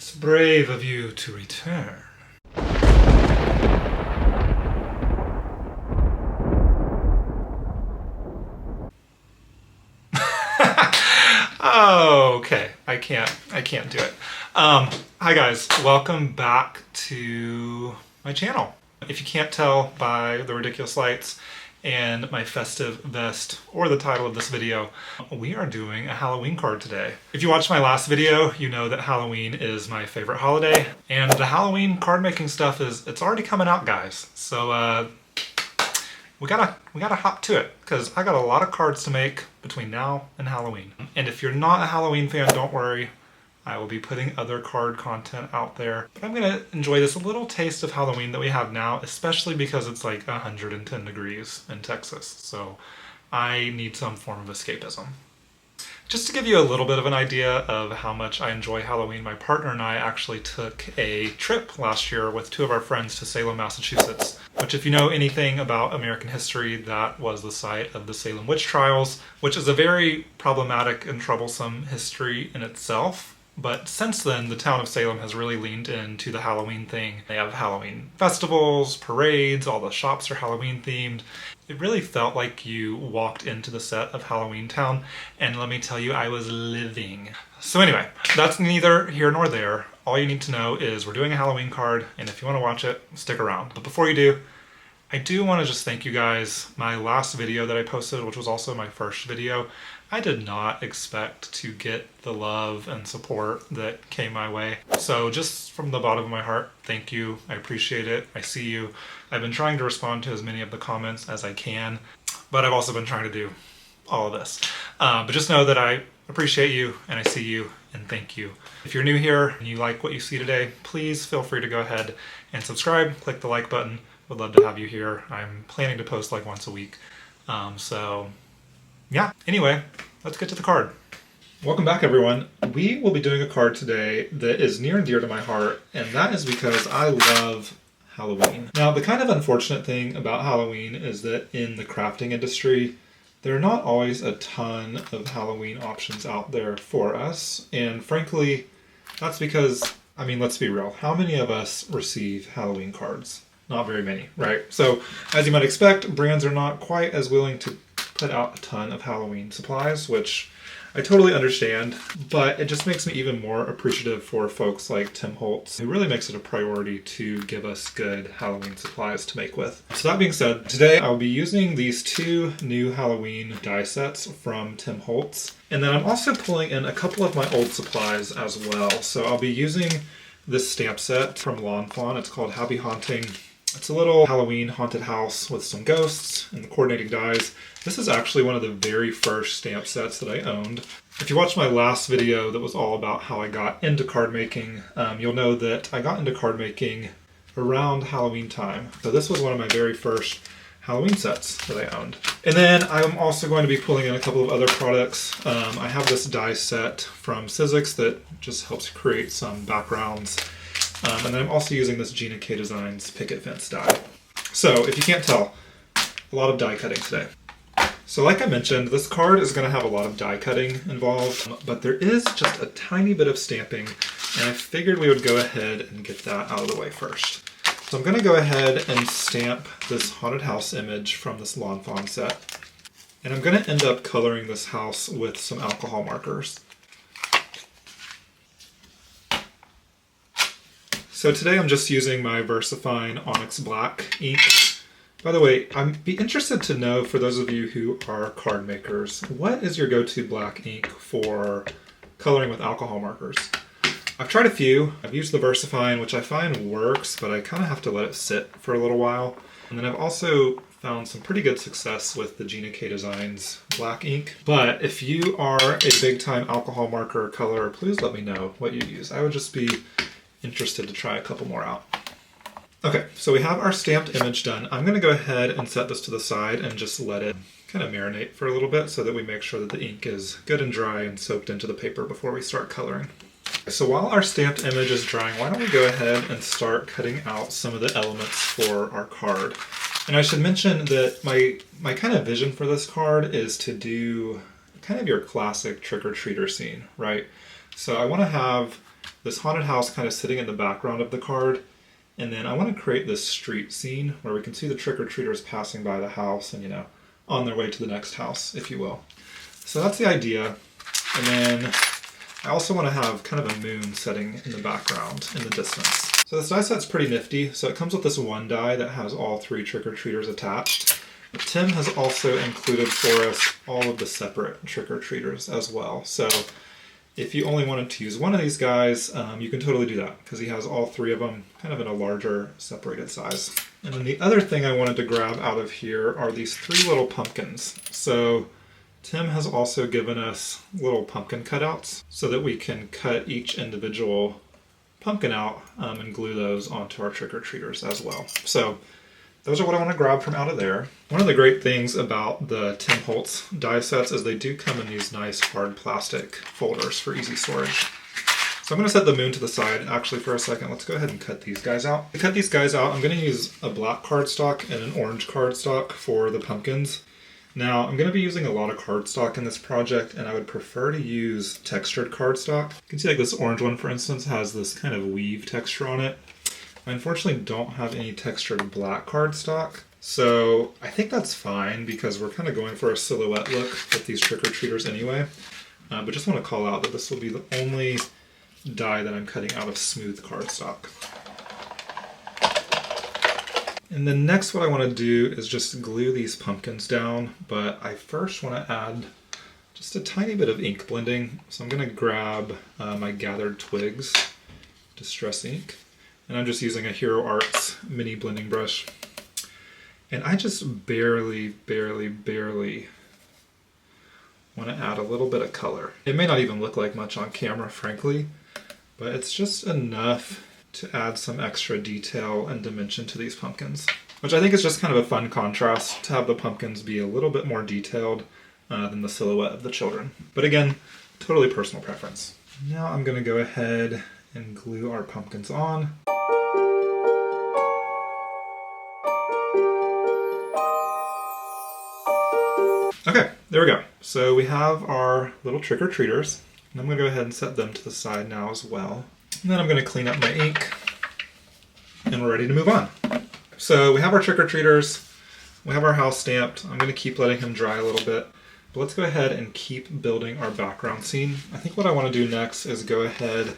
It's brave of you to return. Okay, I can't do it. Hi guys, welcome back to my channel. If you can't tell by the ridiculous lights and my festive vest or the title of this video, we are doing a Halloween card today. If you watched my last video, you know that Halloween is my favorite holiday, and the Halloween card making stuff it's already coming out, guys. So we gotta hop to it, because I got a lot of cards to make between now and Halloween. And if you're not a Halloween fan, don't worry. I will be putting other card content out there. But I'm gonna enjoy this little taste of Halloween that we have now, especially because it's like 110 degrees in Texas. So I need some form of escapism. Just to give you a little bit of an idea of how much I enjoy Halloween, my partner and I actually took a trip last year with two of our friends to Salem, Massachusetts, which, if you know anything about American history, that was the site of the Salem witch trials, which is a very problematic and troublesome history in itself. But since then, the town of Salem has really leaned into the Halloween thing. They have Halloween festivals, parades, all the shops are Halloween themed. It really felt like you walked into the set of Halloween Town, and let me tell you, I was living. So anyway, that's neither here nor there. All you need to know is we're doing a Halloween card, and if you want to watch it, stick around. But before you do, I do want to just thank you guys. My last video that I posted, which was also my first video, I did not expect to get the love and support that came my way. So just from the bottom of my heart, thank you. I appreciate it. I see you. I've been trying to respond to as many of the comments as I can, but I've also been trying to do all of this. But just know that I appreciate you, and I see you, and thank you. If you're new here and you like what you see today, please feel free to go ahead and subscribe. Click the like button. Would love to have you here. I'm planning to post like once a week. So yeah, anyway, let's get to the card. Welcome back, everyone. We will be doing a card today that is near and dear to my heart, and that is because I love Halloween. Now, the kind of unfortunate thing about Halloween is that in the crafting industry, there are not always a ton of Halloween options out there for us, and frankly, that's because, I mean, let's be real, how many of us receive Halloween cards? Not very many, right? So, as you might expect, brands are not quite as willing to put out a ton of Halloween supplies, which I totally understand, but it just makes me even more appreciative for folks like Tim Holtz, who really makes it a priority to give us good Halloween supplies to make with. So that being said, today I'll be using these two new Halloween die sets from Tim Holtz, and then I'm also pulling in a couple of my old supplies as well. So I'll be using this stamp set from Lawn Fawn. It's called Happy Haunting. It's a little Halloween haunted house with some ghosts and the coordinating dies. This is actually one of the very first stamp sets that I owned. If you watched my last video that was all about how I got into card making, you'll know that I got into card making around Halloween time. So this was one of my very first Halloween sets that I owned. And then I'm also going to be pulling in a couple of other products. I have this die set from Sizzix that just helps create some backgrounds. And then I'm also using this Gina K Designs Picket Fence die. So if you can't tell, a lot of die cutting today. So like I mentioned, this card is going to have a lot of die cutting involved, but there is just a tiny bit of stamping, and I figured we would go ahead and get that out of the way first. So I'm going to go ahead and stamp this haunted house image from this Lawn Fawn set, and I'm going to end up coloring this house with some alcohol markers. So today I'm just using my VersaFine ONYX black ink. By the way, I'd be interested to know, for those of you who are card makers, what is your go-to black ink for coloring with alcohol markers? I've tried a few. I've used the VersaFine, which I find works, but I kind of have to let it sit for a little while. And then I've also found some pretty good success with the Gina K Designs black ink. But if you are a big-time alcohol marker colorer, please let me know what you use. I would just be interested to try a couple more out. Okay, so we have our stamped image done. I'm going to go ahead and set this to the side and just let it kind of marinate for a little bit so that we make sure that the ink is good and dry and soaked into the paper before we start coloring. So while our stamped image is drying, why don't we go ahead and start cutting out some of the elements for our card. And I should mention that my kind of vision for this card is to do kind of your classic trick-or-treater scene, right? So I want to have this haunted house kind of sitting in the background of the card. And then I want to create this street scene where we can see the trick-or-treaters passing by the house and, you know, on their way to the next house, if you will. So that's the idea. And then I also want to have kind of a moon setting in the background in the distance. So this die set's pretty nifty. So it comes with this one die that has all 3 trick-or-treaters attached. But Tim has also included for us all of the separate trick-or-treaters as well. So if you only wanted to use one of these guys, you can totally do that because he has all 3 of them kind of in a larger separated size. And then the other thing I wanted to grab out of here are these 3 little pumpkins. So Tim has also given us little pumpkin cutouts so that we can cut each individual pumpkin out and glue those onto our trick-or-treaters as well. So those are what I want to grab from out of there. One of the great things about the Tim Holtz die sets is they do come in these nice hard plastic folders for easy storage. So I'm going to set the moon to the side actually for a second. Let's go ahead and cut these guys out. To cut these guys out, I'm going to use a black cardstock and an orange cardstock for the pumpkins. Now, I'm going to be using a lot of cardstock in this project, and I would prefer to use textured cardstock. You can see like this orange one, for instance, has this kind of weave texture on it. I unfortunately don't have any textured black cardstock, so I think that's fine because we're kind of going for a silhouette look with these trick-or-treaters anyway. But just want to call out that this will be the only die that I'm cutting out of smooth cardstock. And then next what I want to do is just glue these pumpkins down, but I first want to add just a tiny bit of ink blending. So I'm going to grab my Gathered Twigs Distress ink. And I'm just using a Hero Arts mini blending brush. And I just barely want to add a little bit of color. It may not even look like much on camera, frankly, but it's just enough to add some extra detail and dimension to these pumpkins, which I think is just kind of a fun contrast to have the pumpkins be a little bit more detailed than the silhouette of the children. But again, totally personal preference. Now I'm going to go ahead and glue our pumpkins on. Okay, there we go. So we have our little trick-or-treaters, and I'm going to go ahead and set them to the side now as well. And then I'm going to clean up my ink, and we're ready to move on. So we have our trick-or-treaters, we have our house stamped. I'm going to keep letting him dry a little bit, but let's go ahead and keep building our background scene. I think what I want to do next is go ahead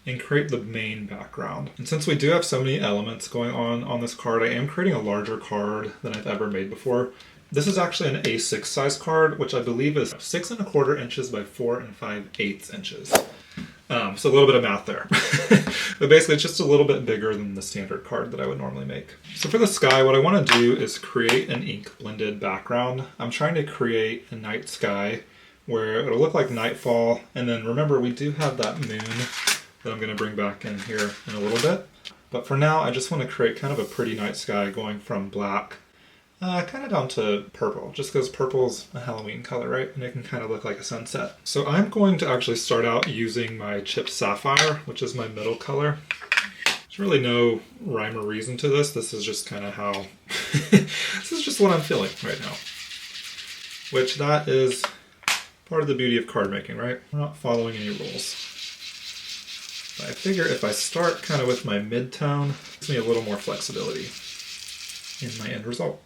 and create the main background. And since we do have so many elements going on this card, I am creating a larger card than I've ever made before. This is actually an A6 size card, which I believe is 6 1/4 inches by 4 5/8 inches. So a little bit of math there. But basically it's just a little bit bigger than the standard card that I would normally make. So for the sky, what I want to do is create an ink blended background. I'm trying to create a night sky where it'll look like nightfall. And then remember, we do have that moon that I'm going to bring back in here in a little bit. But for now, I just want to create kind of a pretty night sky going from black kind of down to purple, just because purple's a Halloween color, right? And it can kind of look like a sunset. So I'm going to actually start out using my Chipped Sapphire, which is my middle color. There's really no rhyme or reason to this. This is just kind of how, this is just what I'm feeling right now. Which that is part of the beauty of card making, right? We're not following any rules. But I figure if I start kind of with my mid-tone, it gives me a little more flexibility in my end result.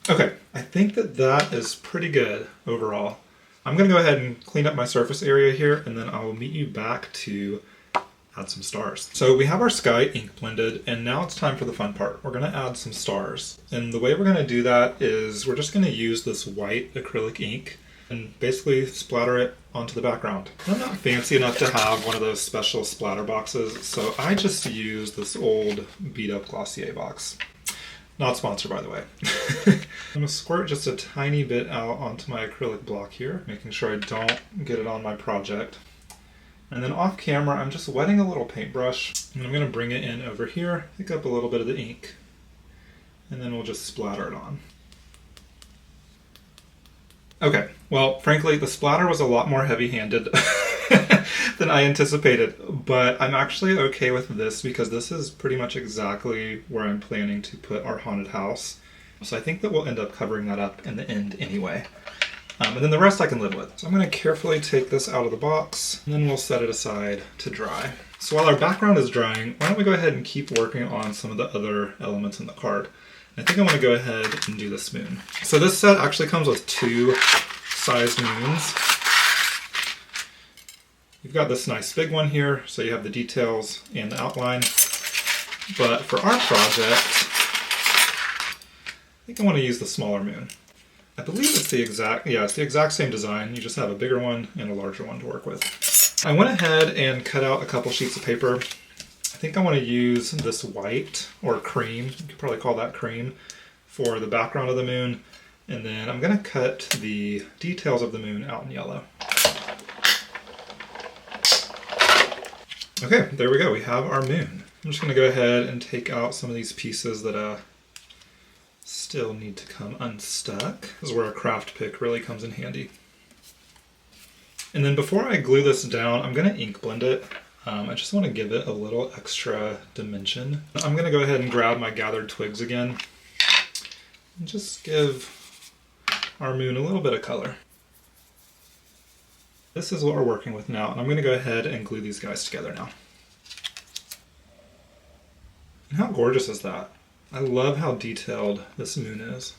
Okay, I think that is pretty good overall. I'm going to go ahead and clean up my surface area here, and then I will meet you back to add some stars. So we have our sky ink blended, and now it's time for the fun part. We're going to add some stars. And the way we're going to do that is we're just going to use this white acrylic ink and basically splatter it onto the background. I'm not fancy enough to have one of those special splatter boxes, so I just use this old beat up Glossier box. Not sponsored, by the way. I'm going to squirt just a tiny bit out onto my acrylic block here, making sure I don't get it on my project. And then off camera, I'm just wetting a little paintbrush, and I'm going to bring it in over here, pick up a little bit of the ink, and then we'll just splatter it on. Okay, well, frankly, the splatter was a lot more heavy-handed than I anticipated, but I'm actually okay with this because this is pretty much exactly where I'm planning to put our haunted house. So I think that we'll end up covering that up in the end anyway. And then the rest I can live with. So I'm going to carefully take this out of the box, and then we'll set it aside to dry. So while our background is drying, why don't we go ahead and keep working on some of the other elements in the card. I think I want to go ahead and do this moon. So this set actually comes with 2 sized moons. You've got this nice big one here, so you have the details and the outline. But for our project, I think I want to use the smaller moon. I believe it's the exact same design. You just have a bigger one and a larger one to work with. I went ahead and cut out a couple sheets of paper. I think I want to use this white, or cream, you could probably call that cream, for the background of the moon. And then I'm going to cut the details of the moon out in yellow. Okay, there we go. We have our moon. I'm just going to go ahead and take out some of these pieces that still need to come unstuck. This is where a craft pick really comes in handy. And then before I glue this down, I'm going to ink blend it. I just want to give it a little extra dimension. I'm going to go ahead and grab my gathered twigs again and just give our moon a little bit of color. This is what we're working with now, and I'm going to go ahead and glue these guys together now. And how gorgeous is that? I love how detailed this moon is.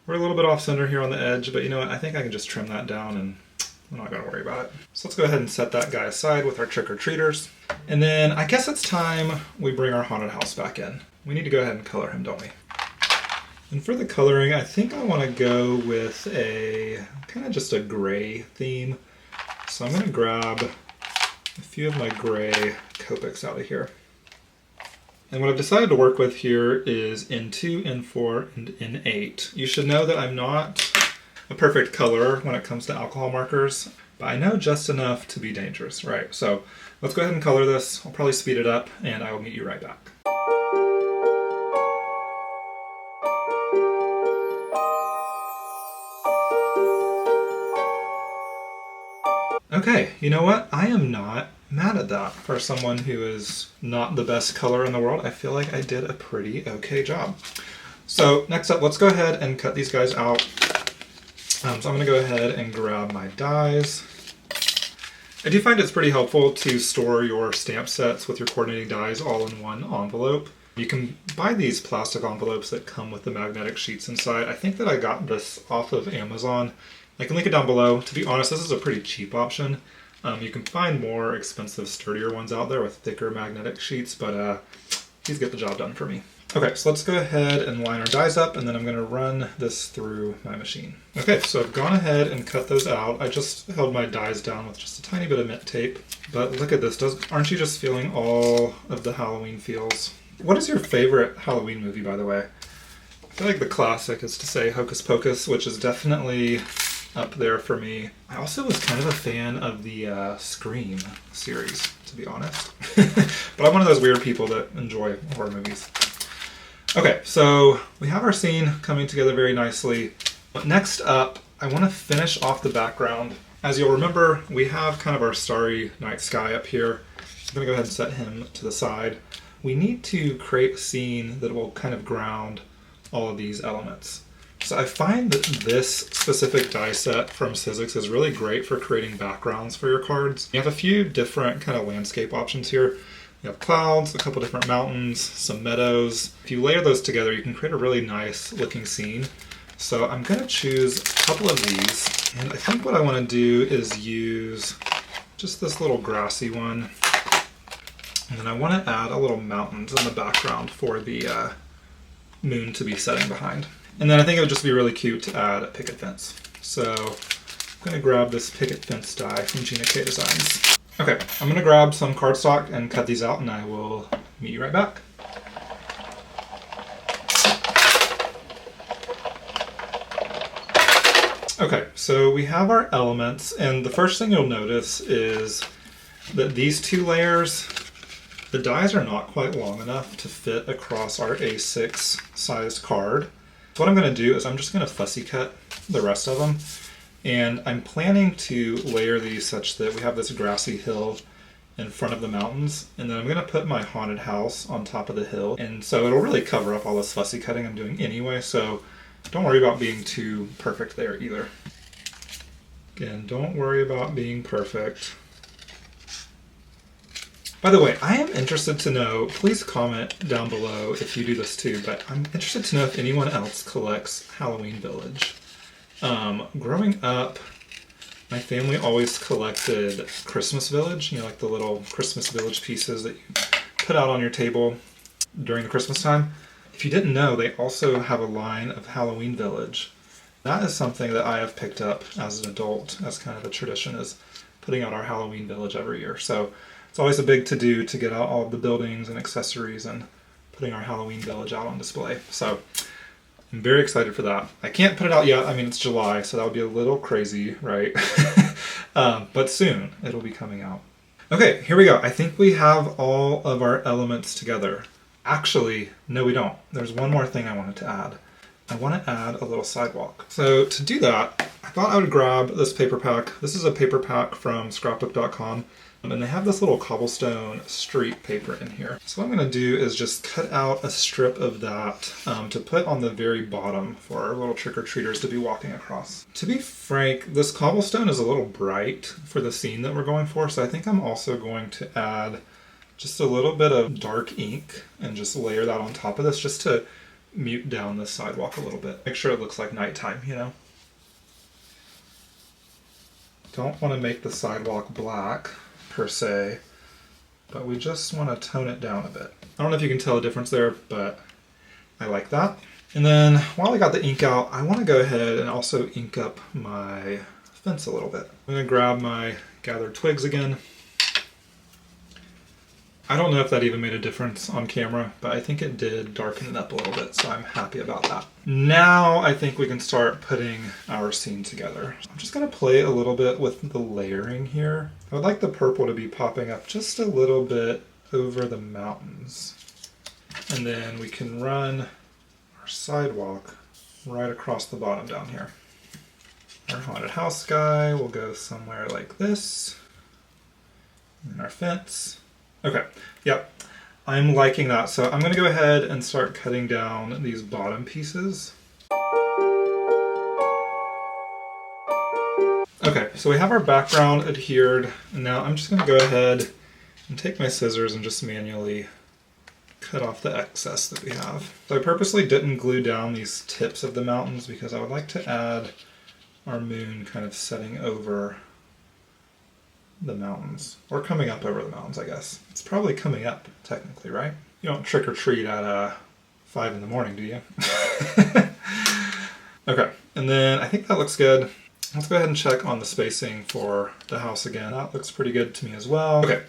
We're a little bit off center here on the edge, but you know what? I think I can just trim that down and I'm not going to worry about it. So let's go ahead and set that guy aside with our trick-or-treaters. And then I guess it's time we bring our haunted house back in. We need to go ahead and color him, don't we? And for the coloring, I think I want to go with a kind of just a gray theme. So I'm going to grab a few of my gray Copics out of here. And what I've decided to work with here is N2, N4, and N8. You should know that I'm not a perfect colorer when it comes to alcohol markers, but I know just enough to be dangerous, right? So let's go ahead and color this. I'll probably speed it up, and I will meet you right back. Okay, you know what? I am not mad at that. For someone who is not the best color in the world, I feel like I did a pretty okay job. So next up, let's go ahead and cut these guys out. So I'm going to go ahead and grab my dies. I do find it's pretty helpful to store your stamp sets with your coordinating dies all in one envelope. You can buy these plastic envelopes that come with the magnetic sheets inside. I think that I got this off of Amazon. I can link it down below. To be honest, this is a pretty cheap option. You can find more expensive, sturdier ones out there with thicker magnetic sheets, but these get the job done for me. Okay, so let's go ahead and line our dies up, and then I'm going to run this through my machine. Okay, so I've gone ahead and cut those out. I just held my dies down with just a tiny bit of mint tape. But look at this. Aren't you just feeling all of the Halloween feels? What is your favorite Halloween movie, by the way? I feel like the classic is to say Hocus Pocus, which is definitely up there for me. I also was kind of a fan of the Scream series, to be honest. But I'm one of those weird people that enjoy horror movies. Okay, so we have our scene coming together very nicely. But next up, I want to finish off the background. As you'll remember, we have kind of our starry night sky up here. I'm going to go ahead and set him to the side. We need to create a scene that will kind of ground all of these elements. So I find that this specific die set from Sizzix is really great for creating backgrounds for your cards. You have a few different kind of landscape options here. You have clouds, a couple different mountains, some meadows. If you layer those together, you can create a really nice looking scene. So I'm going to choose a couple of these, and I think what I want to do is use just this little grassy one. And then I want to add a little mountains in the background for the moon to be setting behind. And then I think it would just be really cute to add a picket fence. So I'm going to grab this picket fence die from Gina Designs. Okay, I'm going to grab some cardstock and cut these out, and I will meet you right back. Okay, so we have our elements, and the first thing you'll notice is that these two layers, the dies are not quite long enough to fit across our A6 sized card. So what I'm going to do is I'm just going to fussy cut the rest of them, and I'm planning to layer these such that we have this grassy hill in front of the mountains, and then I'm going to put my haunted house on top of the hill, and so it'll really cover up all this fussy cutting I'm doing anyway, so don't worry about being too perfect there either. Again, don't worry about being perfect. By the way, I am interested to know, please comment down below if you do this too, but I'm interested to know if anyone else collects Halloween Village. Growing up, my family always collected Christmas Village, you know, like the little Christmas Village pieces that you put out on your table during the Christmas time. If you didn't know, they also have a line of Halloween Village. That is something that I have picked up as an adult as kind of a tradition, is putting out our Halloween Village every year. So it's always a big to-do to get out all of the buildings and accessories and putting our Halloween Village out on display. So I'm very excited for that. I can't put it out yet. I mean, it's July, so that would be a little crazy, right? But soon it'll be coming out. Okay, here we go. I think we have all of our elements together. Actually, no we don't. There's one more thing I wanted to add. I want to add a little sidewalk. So to do that, I thought I would grab this paper pack. This is a paper pack from scrapbook.com. And they have this little cobblestone street paper in here. So what I'm going to do is just cut out a strip of that to put on the very bottom for our little trick-or-treaters to be walking across. To be frank, this cobblestone is a little bright for the scene that we're going for, so I think I'm also going to add just a little bit of dark ink and just layer that on top of this just to mute down the sidewalk a little bit. Make sure it looks like nighttime, you know? Don't want to make the sidewalk black per se, but we just want to tone it down a bit. I don't know if you can tell a difference there, but I like that. And then while I got the ink out, I want to go ahead and also ink up my fence a little bit. I'm going to grab my gathered twigs again. I don't know if that even made a difference on camera, but I think it did darken it up a little bit, so I'm happy about that. Now I think we can start putting our scene together. I'm just going to play a little bit with the layering here. I would like the purple to be popping up just a little bit over the mountains. And then we can run our sidewalk right across the bottom down here. Our haunted house guy will go somewhere like this. And our fence. Okay, yep, I'm liking that. So I'm going to go ahead and start cutting down these bottom pieces. Okay, so we have our background adhered, and now I'm just going to go ahead and take my scissors and just manually cut off the excess that we have. So I purposely didn't glue down these tips of the mountains because I would like to add our moon kind of setting over the mountains, or coming up over the mountains, I guess. It's probably coming up, technically, right? You don't trick or treat at 5 in the morning, do you? Okay, and then I think that looks good. Let's go ahead and check on the spacing for the house again. That looks pretty good to me as well. Okay,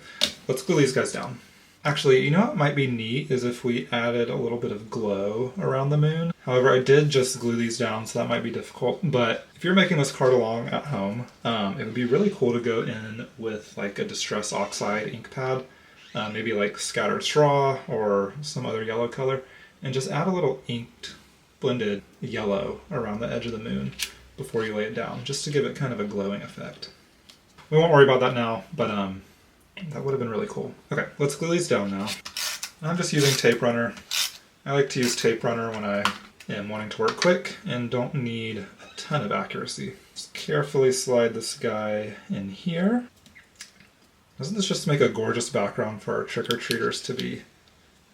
let's glue these guys down. Actually, you know what might be neat is if we added a little bit of glow around the moon. However, I did just glue these down, so that might be difficult. But if you're making this card along at home, it would be really cool to go in with like a Distress Oxide ink pad, maybe like Scattered Straw or some other yellow color, and just add a little inked, blended yellow around the edge of the moon before you lay it down, just to give it kind of a glowing effect. We won't worry about that now, but that would have been really cool. Okay, let's glue these down now. I'm just using tape runner. I like to use tape runner when I am wanting to work quick and don't need a ton of accuracy. Just carefully slide this guy in here. Doesn't this just make a gorgeous background for our trick-or-treaters to be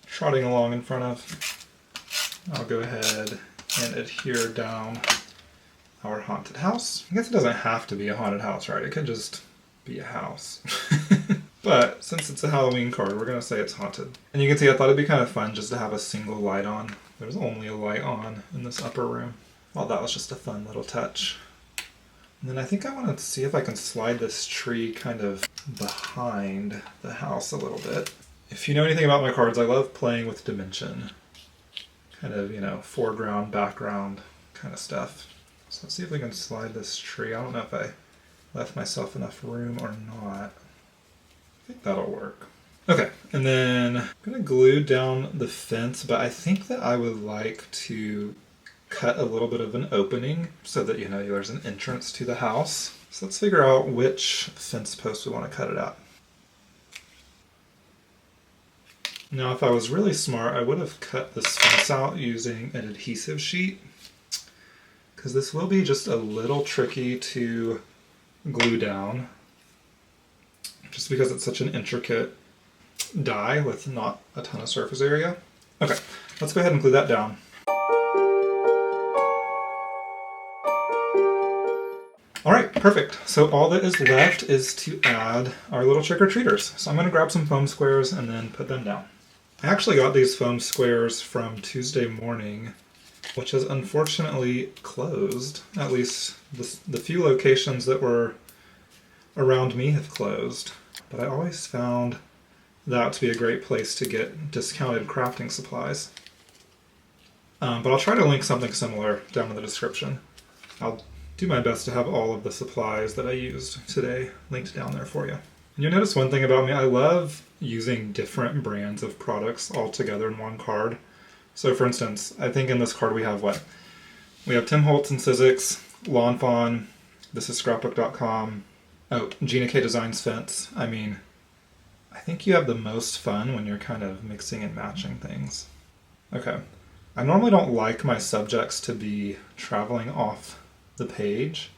trotting along in front of? I'll go ahead and adhere down our haunted house. I guess it doesn't have to be a haunted house, right? It could just be a house. But since it's a Halloween card, we're going to say it's haunted. And you can see I thought it'd be kind of fun just to have a single light on. There's only a light on in this upper room. Well, that was just a fun little touch. And then I think I want to see if I can slide this tree kind of behind the house a little bit. If you know anything about my cards, I love playing with dimension. Kind of, you know, foreground, background kind of stuff. So let's see if we can slide this tree. I don't know if I left myself enough room or not. I think that'll work. Okay, and then I'm going to glue down the fence, but I think that I would like to cut a little bit of an opening so that, you know, there's an entrance to the house. So let's figure out which fence post we want to cut it at. Now if I was really smart, I would have cut this fence out using an adhesive sheet, because this will be just a little tricky to glue down, just because it's such an intricate die with not a ton of surface area. Okay, let's go ahead and glue that down. All right, perfect. So all that is left is to add our little trick-or-treaters. So I'm going to grab some foam squares and then put them down. I actually got these foam squares from Tuesday Morning, which has unfortunately closed. At least the few locations that were around me have closed. But I always found that to be a great place to get discounted crafting supplies. But I'll try to link something similar down in the description. I'll do my best to have all of the supplies that I used today linked down there for you. And you'll notice one thing about me, I love using different brands of products all together in one card. So for instance, I think in this card we have what? We have Tim Holtz and Sizzix, Lawn Fawn, this is scrapbook.com, oh, Gina K Designs Fence. I mean, I think you have the most fun when you're kind of mixing and matching things. Okay, I normally don't like my subjects to be traveling off the page,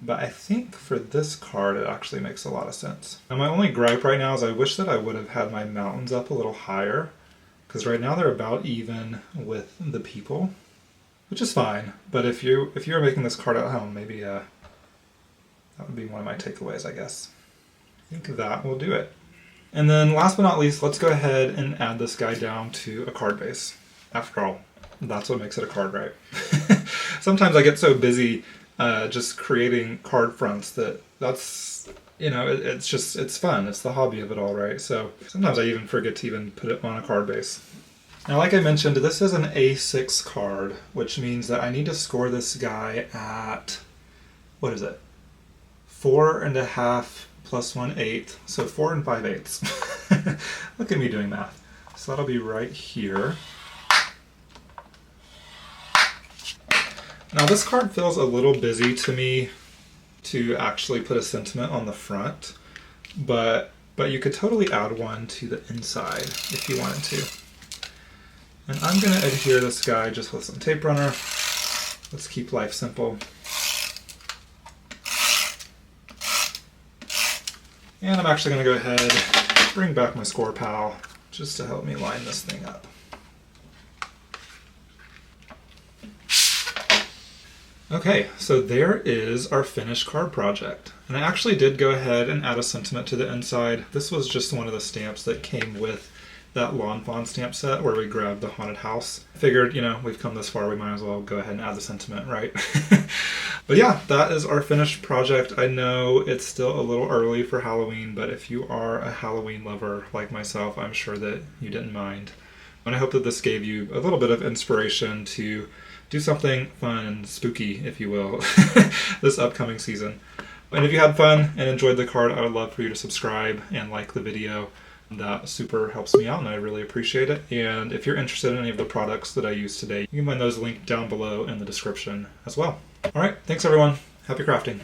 but I think for this card it actually makes a lot of sense. And my only gripe right now is I wish that I would have had my mountains up a little higher, because right now they're about even with the people, which is fine. But if you're making this card at home, maybe that would be one of my takeaways, I guess. I think that will do it. And then last but not least, let's go ahead and add this guy down to a card base. After all, that's what makes it a card, right? Sometimes I get so busy just creating card fronts that's, you know, it's fun. It's the hobby of it all, right? So sometimes I even forget to even put it on a card base. Now, like I mentioned, this is an A6 card, which means that I need to score this guy at, what is it? 4.5 plus 1/8, so 4 5/8. Look at me doing math. So that'll be right here. Now this card feels a little busy to me to actually put a sentiment on the front, but you could totally add one to the inside if you wanted to. And I'm going to adhere this guy just with some tape runner. Let's keep life simple. And I'm actually going to go ahead and bring back my Scor-Pal just to help me line this thing up. Okay, so there is our finished card project. And I actually did go ahead and add a sentiment to the inside. This was just one of the stamps that came with that Lawn Fawn stamp set where we grabbed the haunted house. I figured, you know, we've come this far, we might as well go ahead and add the sentiment, right? But yeah, that is our finished project. I know it's still a little early for Halloween, but if you are a Halloween lover like myself, I'm sure that you didn't mind. And I hope that this gave you a little bit of inspiration to do something fun and spooky, if you will, this upcoming season. And if you had fun and enjoyed the card, I would love for you to subscribe and like the video. That super helps me out and I really appreciate it. And if you're interested in any of the products that I used today, you can find those linked down below in the description as well. All right, thanks everyone. Happy crafting.